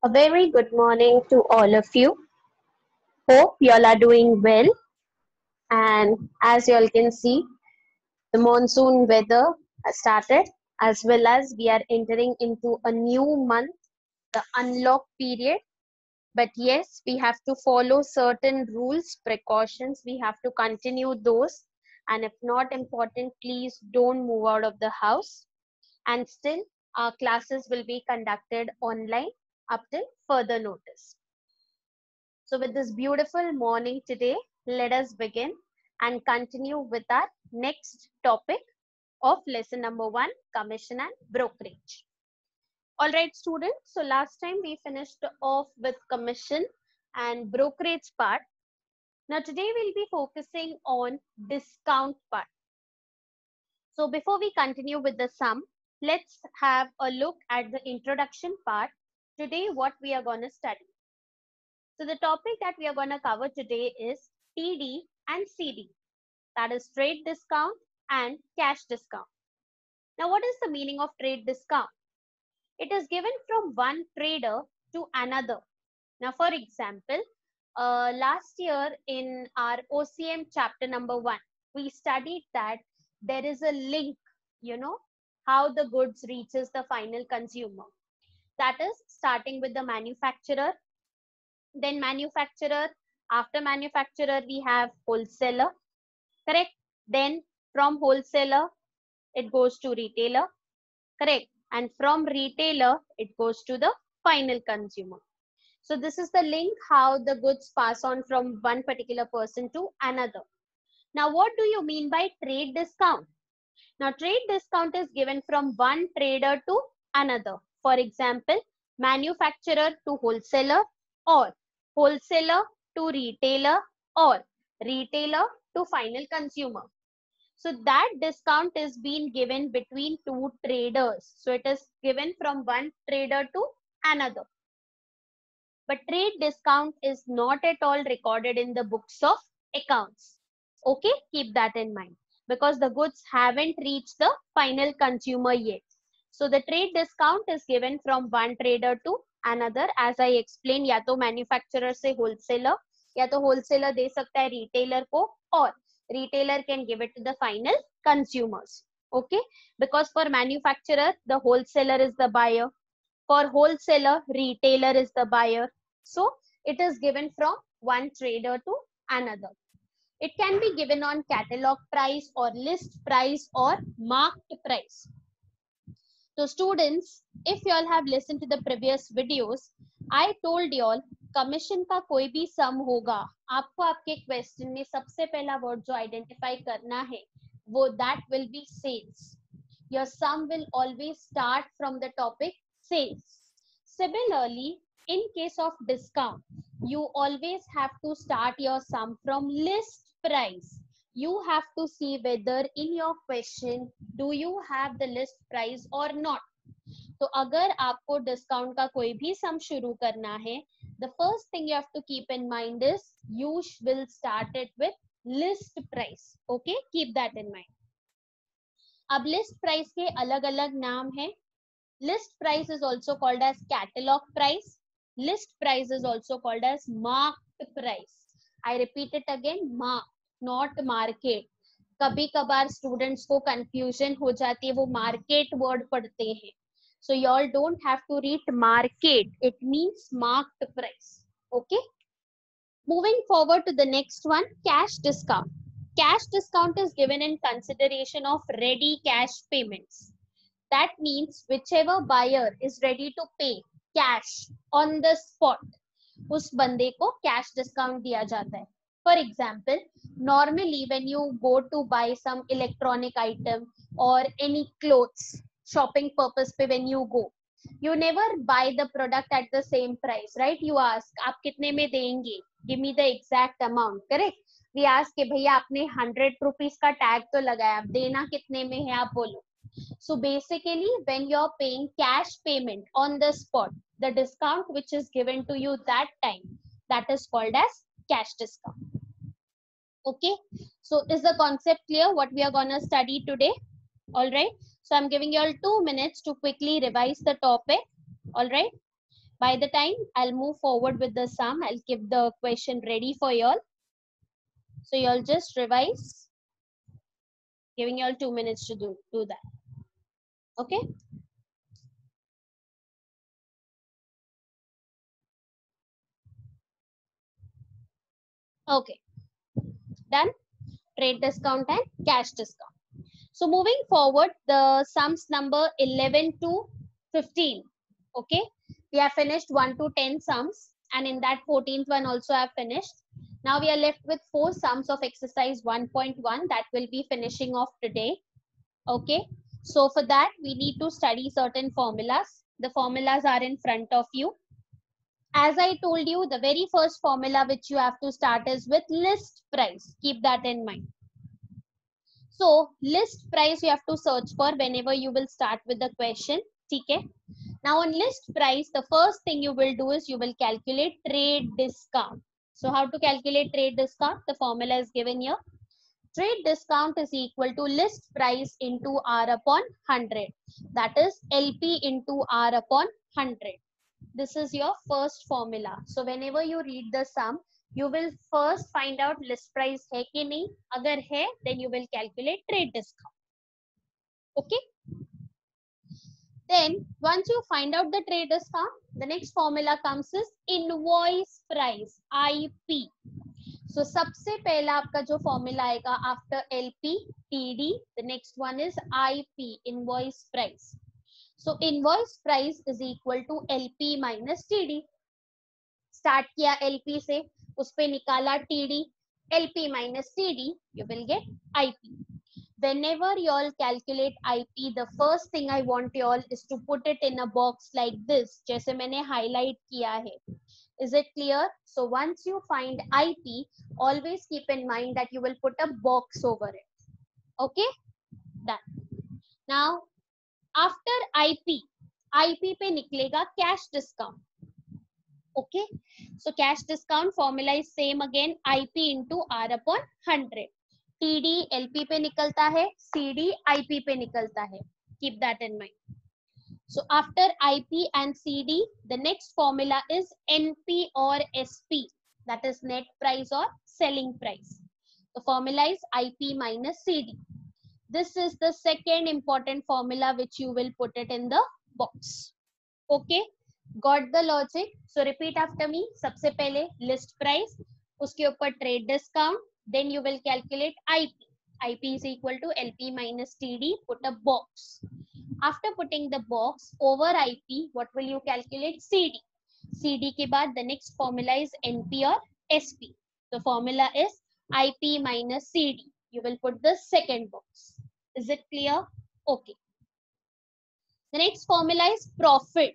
A very good morning to all of you. Hope you all are doing well. And as you all can see, the monsoon weather has started, as well as we are entering into a new month, the unlock period. But yes, we have to follow certain rules, precautions. We have to continue those. And if not important, please don't move out of the house. And still, our classes will be conducted online up till further notice. So, with this beautiful morning today, let us begin and continue with our next topic of lesson number 1, commission and brokerage. All right, students. So, last time we finished off with commission and brokerage part. Now, today we'll be focusing on discount part. So, before we continue with the sum, let's have a look at the introduction part. Today, what we are going to study. So the topic that we are going to cover today is TD and CD, that is trade discount and cash discount. Now, what is the meaning of trade discount? It is given from one trader to another. Now, for example, last year in our OCM chapter number 1, we studied that there is a link, how the goods reaches the final consumer. That is starting with the manufacturer, then manufacturer, after manufacturer we have wholesaler, correct? Then from wholesaler it goes to retailer, correct? And from retailer it goes to the final consumer. So this is the link how the goods pass on from one particular person to another. Now what do you mean by trade discount? Now trade discount is given from one trader to another. For example, manufacturer to wholesaler, or wholesaler to retailer, or retailer to final consumer. So that discount is being given between two traders. So it is given from one trader to another. But trade discount is not at all recorded in the books of accounts. Okay, keep that in mind, because the goods haven't reached the final consumer yet. So the trade discount is given from one trader to another. As I explained, या तो manufacturer से wholesaler, या तो wholesaler दे सकता है retailer को, or retailer can give it to the final consumers. Okay, because for manufacturer the wholesaler is the buyer, for wholesaler retailer is the buyer. So it is given from one trader to another. It can be given on catalog price or list price or marked price. So students, if you all have listened to the previous videos, I told you all commission का कोई भी सम होगा, आपको आपके question में सबसे पहला word जो आइडेंटिफाई करना है वो that will be sales. Your sum will always start from the topic sales. Similarly, in case of discount, you always have to start your sum from list price. You have to see whether in your question do you have the list price or not. तो अगर आपको discount का कोई भी सम शुरू करना है, the first thing you have to keep in mind is you will start it with list price. Okay, keep that in mind. अब लिस्ट प्राइस के अलग अलग नाम है. List price is also called as catalog price. List price is also called as marked price. I repeat it again, marked, not market. कभी कभार students को confusion हो जाती है, वो मार्केट वर्ड पढ़ते हैं. So you all don't have to read market. It means marked price. Okay. Moving forward to the next one, cash discount. Cash discount is given in consideration of ready cash payments. That means whichever buyer is ready to pay cash on the spot, उस बंदे को cash discount दिया जाता है. For example, normally when you go to buy some electronic item or any clothes, shopping purpose पे when you go, you never buy the product at the same price, right? You ask, आप कितने में देंगे? Give me the exact amount, correct? We ask कि भैया आपने 100 rupees का tag तो लगाया, आप देना कितने में है आप बोलो. So basically, when you're paying cash payment on the spot, the discount which is given to you that time, that is called as cash discount. Okay, so is the concept clear what we are going to study today? All right, so I'm giving you all 2 minutes to quickly revise the topic. All right, By the time I'll move forward with the sum, I'll keep the question ready for y'all. So y'all just revise, giving y'all 2 minutes to do that. Okay. Okay. Done. Trade discount and cash discount. So moving forward, the sums number 11 to 15. Okay. We have finished 1 to 10 sums, and in that 14th one also I have finished. Now we are left with 4 sums of exercise 1.1 that will be finishing off today. Okay. So for that, we need to study certain formulas. The formulas are in front of you. As I told you, the very first formula which you have to start is with list price. Keep that in mind. So list price you have to search for whenever you will start with the question. Okay. Now on list price, the first thing you will do is you will calculate trade discount. So how to calculate trade discount? The formula is given here. Trade discount is equal to list price into R upon 100. That is LP into R upon 100. This is your first formula. So whenever you read the sum, you will first find out list price hai ki nahi. Agar hai, then you will calculate trade discount. Okay. Then once you find out the trade discount, the next formula comes is invoice price, IP. So सबसे पहला आपका जो formula आएगा after LP, TD, the next one is IP, invoice price. So invoice price is equal to LP minus TD. Start किया LP से, उस पे निकाला TD, LP minus TD, you will get IP. Whenever you all calculate IP, the first thing I want you all is to put it in a box like this, जैसे मैंने highlight किया है. Is it clear? So once you find IP, always keep in mind that you will put a box over it. Okay? Done. Now, after IP पे निकलेगा cash discount. Okay? So cash discount formula is same again, IP into R upon 100. TD LP पे निकलता है, CD IP पे निकलता है. Keep that in mind. So after IP and CD, the next formula is NP or SP, that is net price or selling price. The formula is IP minus CD. This is the second important formula which you will put it in the box. Okay, got the logic? So repeat after me. सबसे पहले list price, उसके ऊपर trade discount, then you will calculate IP. IP is equal to LP minus TD, put a box. After putting the box over IP, what will you calculate? CD. CD के बाद the next formula is NP or SP. The formula is IP minus CD. You will put the second box. Is it clear? Okay. The next formula is profit.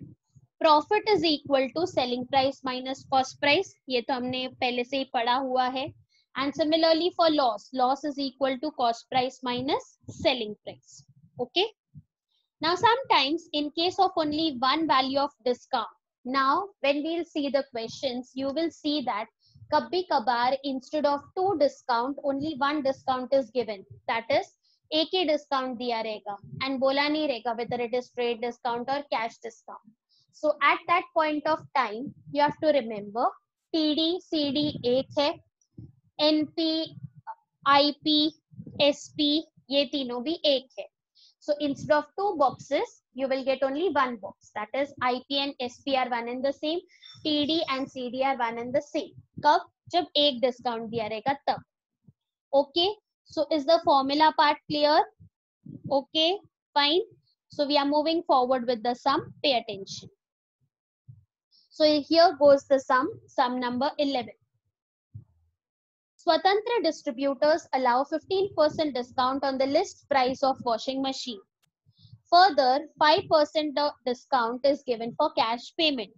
Profit is equal to selling price minus cost price. ये तो हमने पहले से ही पढ़ा हुआ है. And similarly for loss, loss is equal to cost price minus selling price. Okay. Now sometimes in case of only one value of discount, now when we'll see the questions, you will see that kabhi kabar instead of 2 discount, only 1 discount is given. That is एक ही discount दिया रहेगा and बोला नहीं रहेगा whether it is trade discount or cash discount. So at that point of time, you have to remember TD, CD एक है, NP, IP, SP ये तीनों भी एक है. So instead of 2 boxes, you will get only 1 box. That is IP and SP are one and the same. TD and CD are one and the same. कब? जब एक discount दिया रहेगा तब. Okay. So is the formula part clear? Okay. Fine. So we are moving forward with the sum. Pay attention. So here goes the sum. Sum number 11. Swatantra distributors allow 15% discount on the list price of washing machine. Further, 5% discount is given for cash payment.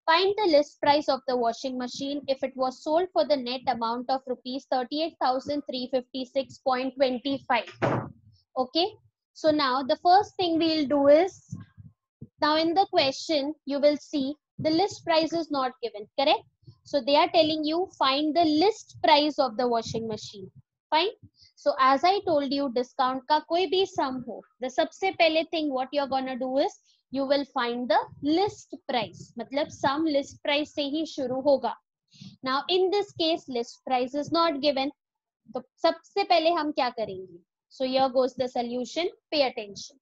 Find the list price of the washing machine if it was sold for the net amount of rupees 38,356.25. Okay. So now the first thing we'll do is, now in the question, you will see the list price is not given, correct? So they are telling you find the list price of the washing machine. Fine. So as I told you, discount का कोई भी sum हो, the सबसे पहले thing what you're gonna do is you will find the list price. मतलब sum list price से ही शुरू होगा. Now in this case list price is not given. तो सबसे पहले हम क्या करेंगे? So here goes the solution. Pay attention.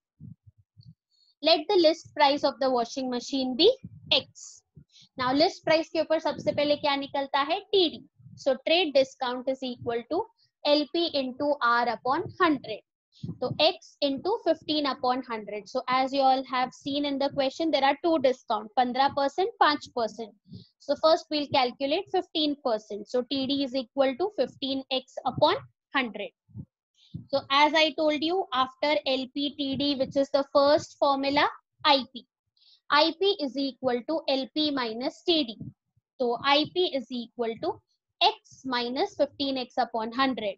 Let the list price of the washing machine be X. Now list price के ऊपर सबसे पहले क्या निकलता है? TD. So trade discount is equal to LP into R upon 100. So X into 15 upon 100. So as you all have seen in the question, there are two discount, 15%, 5%. So first we'll calculate 15%. So TD is equal to 15X upon 100. So as I told you, after LPTD, which is the first formula, IP. IP is equal to LP minus TD. So IP is equal to X minus 15X upon 100.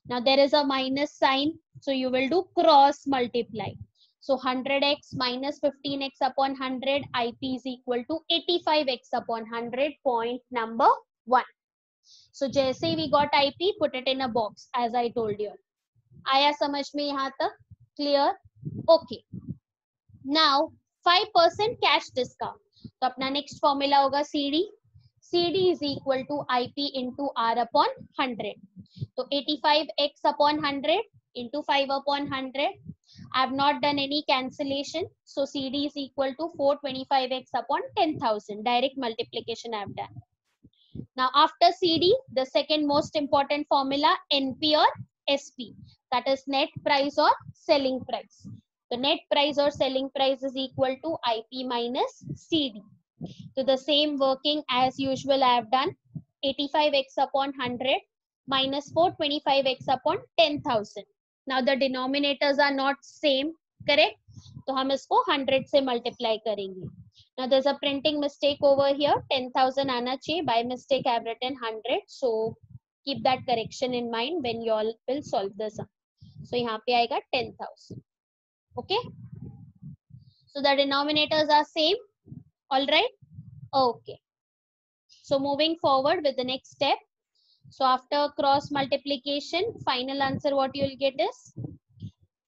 Now there is a minus sign, so you will do cross multiply. So 100x minus 15x upon 100, IP is equal to 85x upon 100, point number 1. So जैसे we got IP, put it in a box as I told you. आया समझ में यहाँ तक? Clear? Okay. Now 5% cash discount. तो अपना next formula होगा CD. CD is equal to IP into R upon 100. So 85x upon 100 into 5 upon 100. I have not done any cancellation. So CD is equal to 425x upon 10,000. Direct multiplication I have done. Now after CD, the second most important formula, NP or SP. That is net price or selling price. The net price or selling price is equal to IP minus CD. So the same working as usual I have done. 85x upon 100 minus 425x upon 10,000. Now the denominators are not same, correct? तो हम इसको 100 से multiply करेंगे. Now there's a printing mistake over here. 10,000 आना चाहिए. By mistake I have written 100. So keep that correction in mind when you all will solve the sum. So यहाँ पे आएगा 10,000. Okay. So the denominators are same. All right. Okay. So moving forward with the next step. So after cross multiplication, final answer what you will get is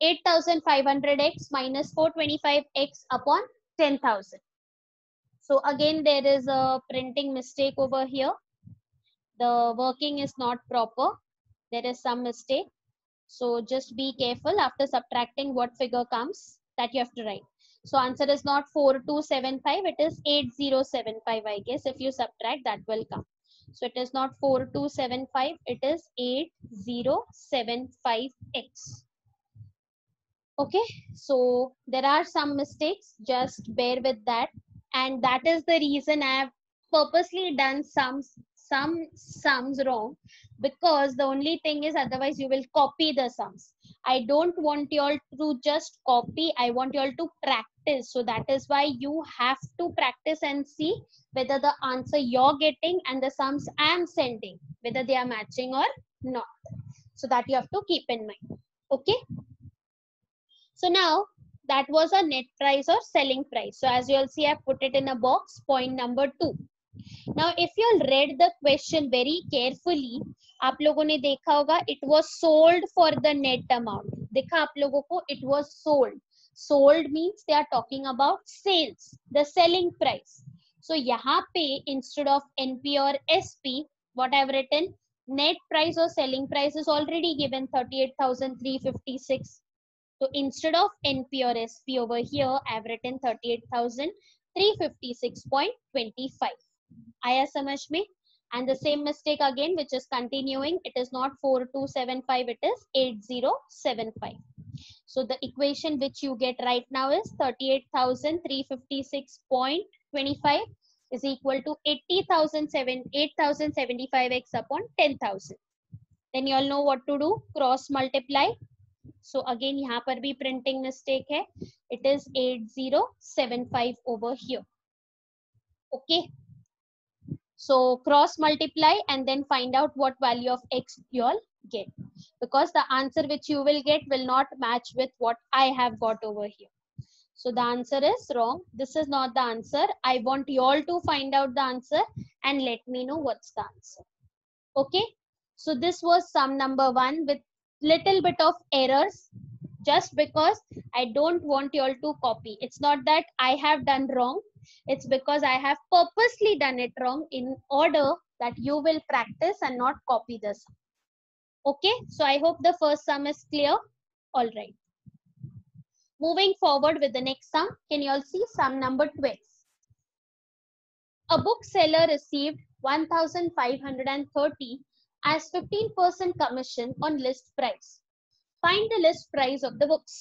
8,500x minus 425x upon 10,000. So again there is a printing mistake over here. The working is not proper. There is some mistake. So just be careful after subtracting what figure comes that you have to write. So answer is not 4275, it is 8075 I guess. If you subtract that will come. So it is not 4275, it is 8075x. Okay, so there are some mistakes, just bear with that. And that is the reason I have purposely done some sums wrong, because the only thing is otherwise you will copy the sums. I don't want you all to just copy, I want you all to practice. So that is why you have to practice and see whether the answer you're getting and the sums I am sending, whether they are matching or not. So that you have to keep in mind. Okay. So now that was a net price or selling price. So as you all see, I put it in a box, point number 2. Now if you all read the question very carefully, आप लोगों ने देखा होगा it was sold for the net amount. देखा आप लोगों को, it was sold. Sold means they are talking about sales, the selling price. So यहाँ पे instead of NP or SP, what I have written, net price or selling price is already given 38,356. So instead of NP or SP over here, I have written 38,356.25. आया समझ में? And the same mistake again, which is continuing. It is not 4275, it is 8075. So the equation which you get right now is 38,356.25 is equal to 8,075x upon 10,000. Then you all know what to do. Cross multiply. So again यहाँ पर भी printing mistake है. It is 8075 over here. Okay. So cross multiply and then find out what value of x you all get, because the answer which you will get will not match with what I have got over here. So the answer is wrong. This is not the answer. I want you all to find out the answer and let me know what's the answer. Okay. So this was sum number 1 with little bit of errors. just because I don't want you all to copy. It's not that I have done wrong. It's because I have purposely done it wrong in order that you will practice and not copy the sum. Okay, so I hope the first sum is clear. All right. Moving forward with the next sum, can you all see sum number 12? A bookseller received 1,530 as 15% commission on list price. Find the list price of the books.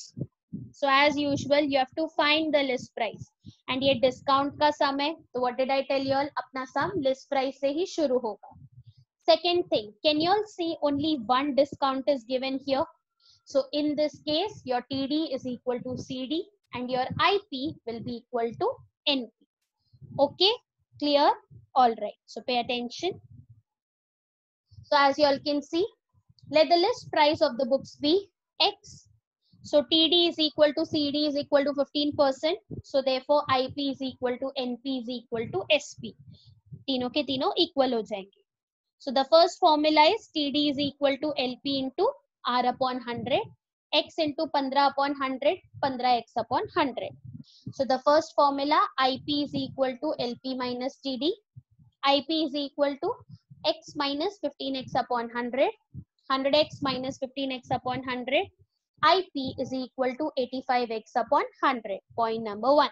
So as usual, you have to find the list price. And ये discount का sum है. So what did I tell you all? अपना sum list price से ही शुरू होगा. Second thing, can you all see only one discount is given here? So in this case, your TD is equal to CD and your IP will be equal to NP. Okay, clear? All right. So pay attention. So as you all can see, let the list price of the books be X. So TD is equal to CD is equal to 15%. So therefore IP is equal to NP is equal to SP. तीनों के तीनों equal हो जाएंगे. So the first formula is TD is equal to LP into R upon 100. X into 15 upon 100. 15X upon 100. So the first formula IP is equal to LP minus TD. IP is equal to X minus 15X upon 100. 100X minus 15X upon 100. IP is equal to 85X upon 100. Point number 1.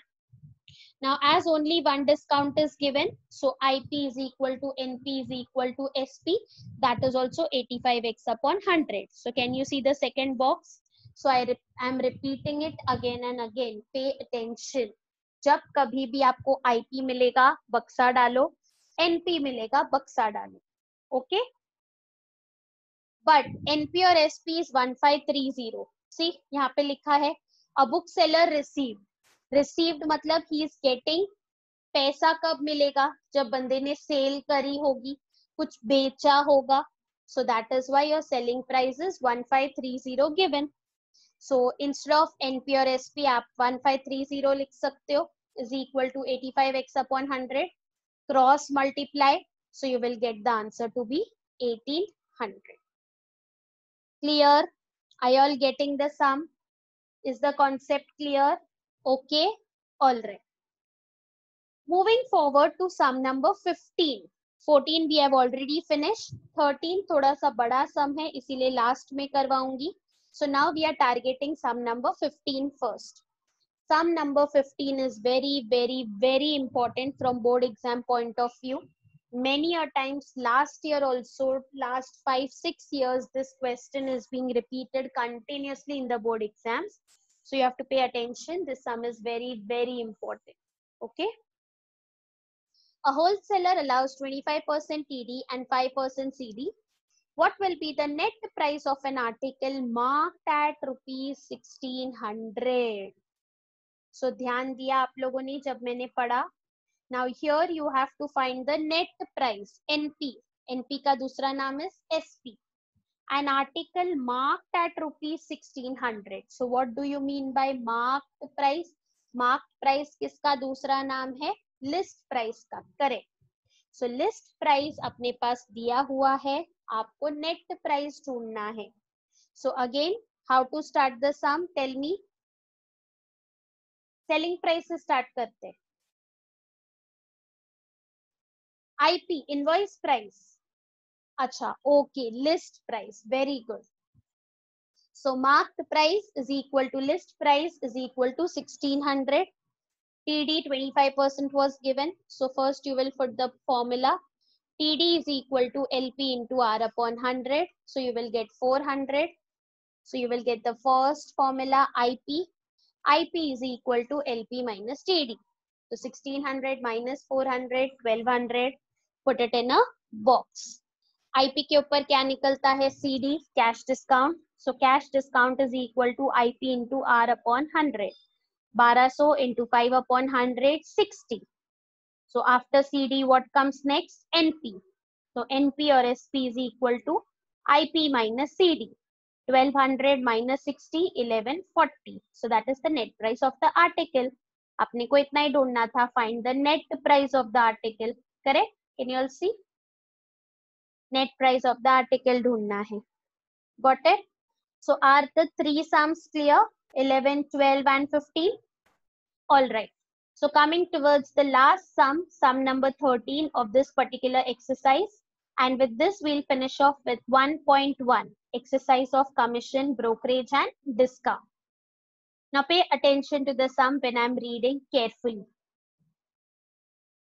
Now as only one discount is given, so IP is equal to NP is equal to SP. That is also 85X upon 100. So can you see the second box? So I am repeating it again and again. Pay attention. जब कभी भी आपको IP मिलेगा बक्सा डालो, NP मिलेगा बक्सा डालो. Okay? But NP और SP is 1530. See यहाँ पे लिखा है a bookseller received मतलब he is getting. पैसा कब मिलेगा? जब बंदे ने सेल करी होगी, कुछ बेचा होगा. So that is why your selling price is 1530 given. So instead of NP और SP आप 1530 लिख सकते हो is equal to 85X upon 100. Cross multiply. So you will get the answer to be 1800. Clear? Are you all getting the sum? Is the concept clear? Okay. All right. Moving forward to sum number 15. 14 we have already finished. 13 थोड़ा सा बड़ा sum है इसीलिए last में करवाऊंगी. So now we are targeting sum number 15 first. Sum number 15 is very important from board exam point of view. Many a times last year also, last 5-6 years, this question is being repeated continuously in the board exams. So you have to pay attention. This sum is very important. Okay. A wholesaler allows 25% TD and 5% CD. What will be the net price of an article marked at rupees 1600? So ध्यान दिया आप लोगों ने जब मैंने पढ़ा. Now here you have to find the net price, NP. NP का दूसरा नाम is SP. An article marked at rupees 1600. So what do you mean by marked price? Marked price किसका दूसरा नाम है? List price का. Correct. So list price अपने पास दिया हुआ है, आपको net price ढूंढना है. So again, how to start the sum? Tell me. Selling price से start करते. IP, invoice price. अच्छा, okay, list price. Very good. So marked price is equal to list price is equal to 1600. TD 25% was given. So first you will put the formula. TD is equal to LP into R upon 100. So you will get 400. So you will get the first formula IP. IP is equal to LP minus TD. So 1600 minus 400, 1200. Put it in a box. IP के ऊपर क्या निकलता है? CD, cash discount. So cash discount is equal to IP into R upon 100. 1200 into 5 upon 100, 60. So after CD, what comes next? NP. So NP or SP is equal to IP minus CD. 1200 minus 60, 1140. So that is the net price of the article. अपने को इतना ही ढूंढना था. Find the net price of the article. Correct? Can you all see? Net price of the article ढूंढना है. Got it? So are the three sums clear? 11, 12 and 15? All right. So coming towards the last sum, sum number 13 of this particular exercise. And with this, we'll finish off with 1.1, exercise of commission, brokerage and discount. Now pay attention to the sum when I'm reading carefully.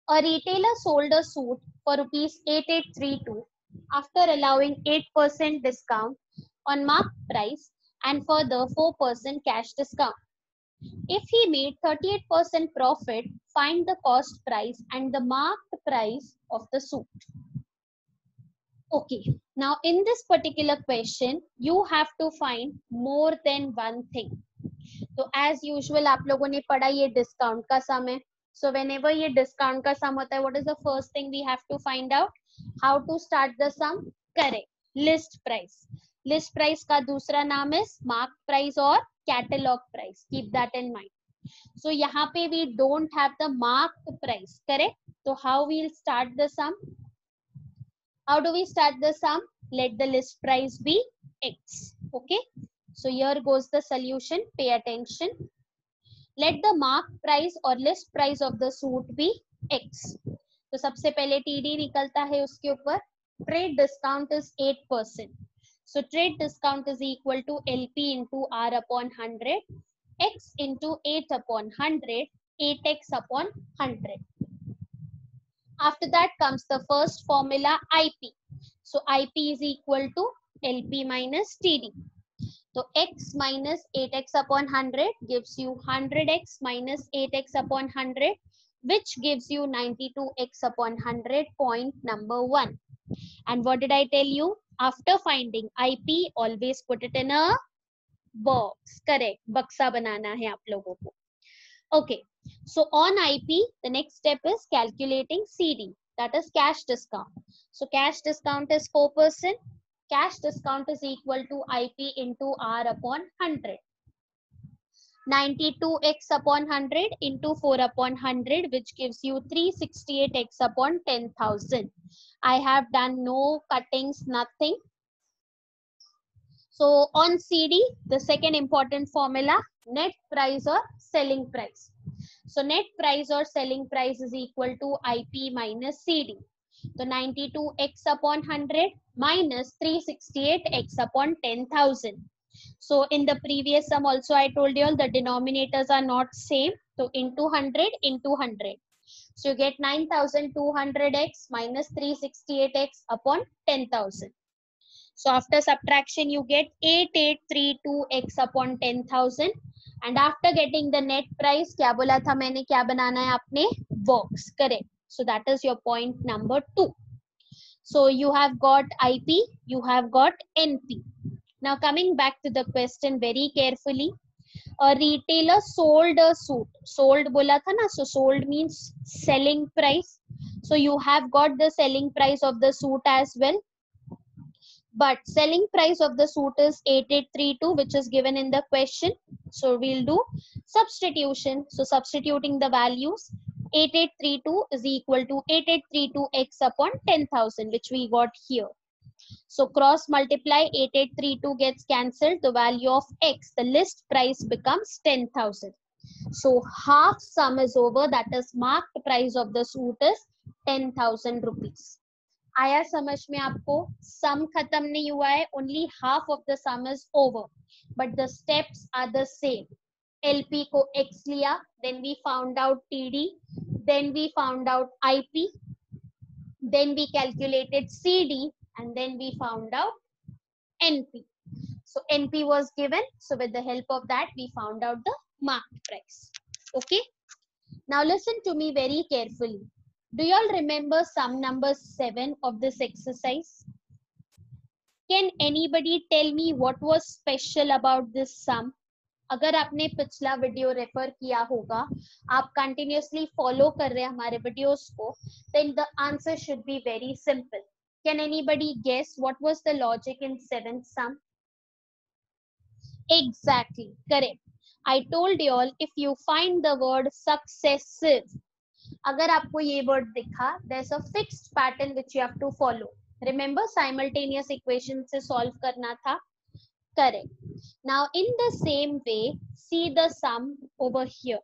A retailer sold a suit for rupees 8832 after allowing 8% discount on marked price and further 4% cash discount. If he made 38% profit, find the cost price and the marked price of the suit. Okay, now in this particular question, you have to find more than one thing. तो as usual आप लोगों ने पढ़ा ये discount का sum है. So whenever ये discount का sum होता है, what is the first thing we have to find out? How to start the sum? Correct. List price. List price का दूसरा नाम is marked price और catalog price. Keep that in mind. So यहाँ पे we don't have the marked price. Correct? So how we'll start the sum? How do we start the sum? Let the list price be X. Okay. So here goes the solution. Pay attention. Let the marked price or list price of the suit be X. तो सबसे पहले TD निकलता है उसके ऊपर. Trade discount is 8%. So trade discount is equal to LP into R upon 100. X into 8 upon 100. 8X upon 100. After that comes the first formula IP. So IP is equal to LP minus TD. So x minus 8x upon 100 gives you 100x minus 8x upon 100, which gives you 92x upon 100, point number 1. And what did I tell you? After finding IP, always put it in a box. Correct. Baksa banana hai aap logo ko. Okay. So on IP, the next step is calculating CD. That is cash discount. So cash discount is 4%. Cash discount is equal to IP into R upon 100. 92x upon 100 into 4 upon 100, which gives you 368x upon 10,000. I have done no cuttings, nothing. So on CD, the second important formula, net price or selling price. So net price or selling price is equal to IP minus CD. So 92x upon 100 minus 368x upon 10,000. So in the previous sum also I told you all the denominators are not same. So into 100 into 100. So you get 9200x minus 368x upon 10,000. So after subtraction you get 8832x upon 10,000. And after getting the net price, क्या बोला था मैंने, क्या बनाना है आपने? Box. Correct. So that is your point number 2. So you have got IP, you have got NP. Now coming back to the question very carefully. A retailer sold a suit. Sold बोला था ना, so sold means selling price. So you have got the selling price of the suit as well. But selling price of the suit is 8832, which is given in the question. So we'll do substitution. So substituting the values, 8832 is equal to 8832x upon 10,000, which we got here. So cross multiply, 8832 gets cancelled. The value of x, the list price, becomes 10,000. So half sum is over. That is marked price of the suit is 10,000 rupees. आया समझ में आपको? सम खत्म नहीं हुआ है, only half of the sum is over, but the steps are the same. LP को X लिया, then we found out TD, then we found out IP, then we calculated CD, and then we found out NP. So NP was given, so with the help of that we found out the marked price. Okay, now listen to me very carefully. Do you all remember sum number 7 of this exercise? Can anybody tell me what was special about this sum? अगर आपने पिछला video refer किया होगा, आप continuously follow कर रहे हैं हमारे वीडियोस को, then the answer should be very simple. Can anybody guess what was the logic in 7th sum? Exactly, correct. I told you all, if you find the word successive, अगर आपको ये word दिखा, there's a fixed pattern which you have to follow. Remember simultaneous equation से solve करना था. Correct. Now in the same way, see the sum over here.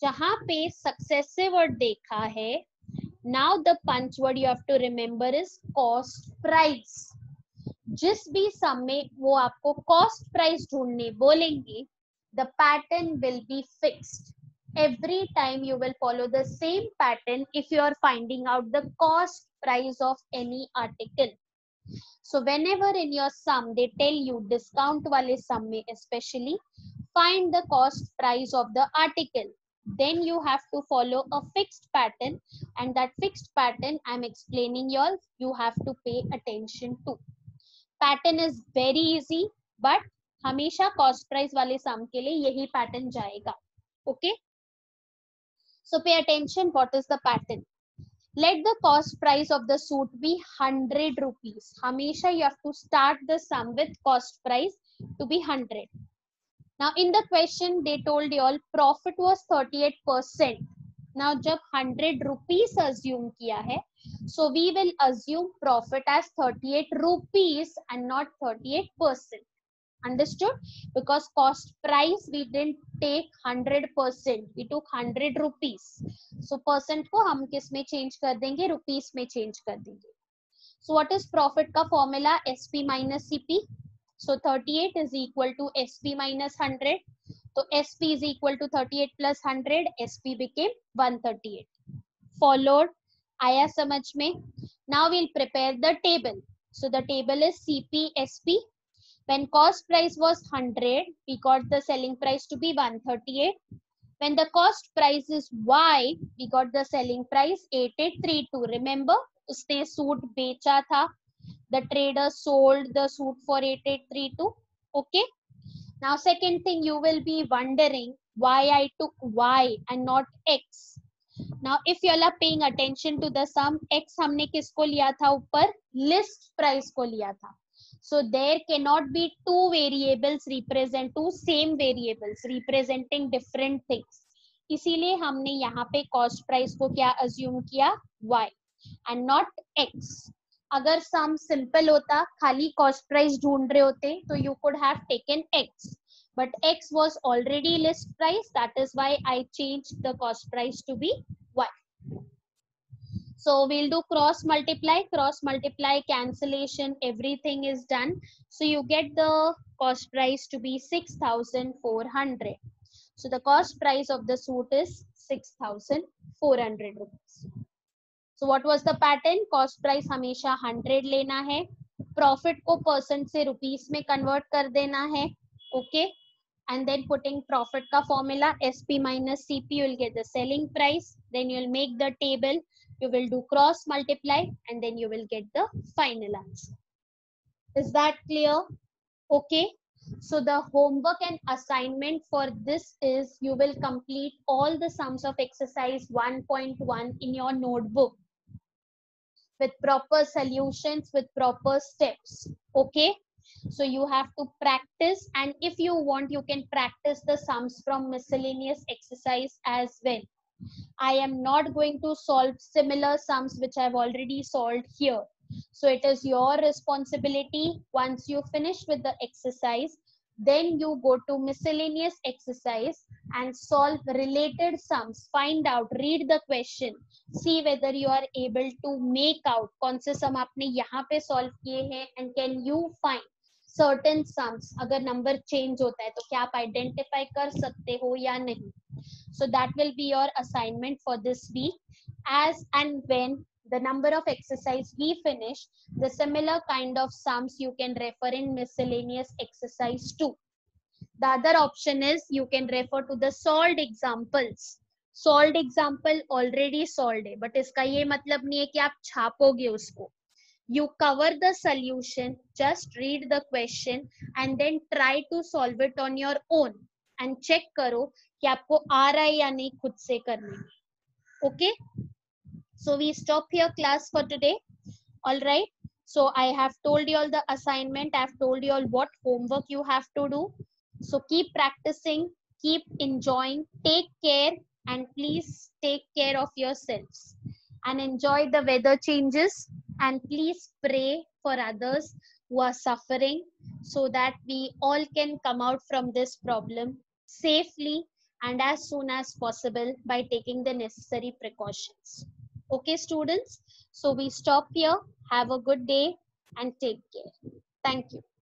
जहां पे successive word देखा है, now the punch word you have to remember is cost price. जिस भी sum में वो आपको cost price ढूंढने बोलेंगे, the pattern will be fixed. Every time you will follow the same pattern if you are finding out the cost price of any article. So whenever in your sum they tell you discount wale sum में especially, find the cost price of the article. Then you have to follow a fixed pattern, and that fixed pattern I'm explaining you have to pay attention to. Pattern is very easy, but हमेशा cost price वाले sum के लिए यही pattern जाएगा. Okay? So pay attention, what is the pattern? Let the cost price of the suit be 100 rupees. हमेशा you have to start the sum with cost price to be 100. Now in the question they told you all profit was 38%. Now जब 100 rupees assume किया है, so we will assume profit as 38 rupees and not 38%. Understood? Because cost price we didn't take 100%, we took 100 rupees. So percent को हम किस में change कर देंगे? Rupees में change कर देंगे. So what is profit का formula? SP minus CP. So 38 is equal to SP minus 100. So SP is equal to 38 plus 100. SP became 138. Followed? आया समझ में? Now we'll prepare the table. So the table is CP SP. When cost price was 100, we got the selling price to be 138. When the cost price is Y, we got the selling price 8832. Remember, उसने suit बेचा था. The trader sold the suit for 8832. Okay. Now second thing you will be wondering why I took Y and not X. Now if you all are paying attention to the sum, X हमने किसको लिया था ऊपर? List price को लिया था. So there cannot be two variables represent two same variables representing different things. इसीलिए हमने यहाँ पे cost price को क्या assume किया? Y and not X. अगर sum simple होता, खाली cost price ढूंढ रहे होते, तो you could have taken X. But X was already list price. That is why I changed the cost price to be Y. So we'll do cross multiply, cancellation, everything is done. So you get the cost price to be 6,400. So the cost price of the suit is 6,400 rupees. So what was the pattern? Cost price हमेशा 100 लेना है, profit को percent से rupees में convert कर देना है. Okay, and then putting profit का formula SP minus CP, you will get the selling price. Then you will make the table. You will do cross multiply and then you will get the final answer. Is that clear? Okay. So the homework and assignment for this is you will complete all the sums of exercise 1.1 in your notebook with proper solutions, with proper steps. Okay. So you have to practice, and if you want, you can practice the sums from miscellaneous exercise as well. I am not going to solve similar sums which I've already solved here. So it is your responsibility. Once you finish with the exercise, then you go to miscellaneous exercise and solve related sums. Find out, read the question, see whether you are able to make out कौन से sum आपने यहाँ पे solve किए हैं, and can you find certain sums. अगर number change होता है तो क्या आप identify कर सकते हो या नहीं. So that will be your assignment for this week. As and when the number of exercise we finish, the similar kind of sums you can refer in miscellaneous exercise 2. The other option is you can refer to the solved examples. Solved example already solved है, but इसका ये मतलब नहीं है कि आप छापोगे उसको. You cover the solution, just read the question and then try to solve it on your own and check करो कि आपको आ रहा है या नहीं खुद से करने. Okay, so we stop here class for today. All right, so I have told you all the assignment, I have told you all what homework you have to do. So keep practicing, keep enjoying, take care, and please take care of yourselves and enjoy the weather changes, and please pray for others who are suffering, so that we all can come out from this problem safely and as soon as possible by taking the necessary precautions. Okay, students? So we stop here. Have a good day and take care. Thank you.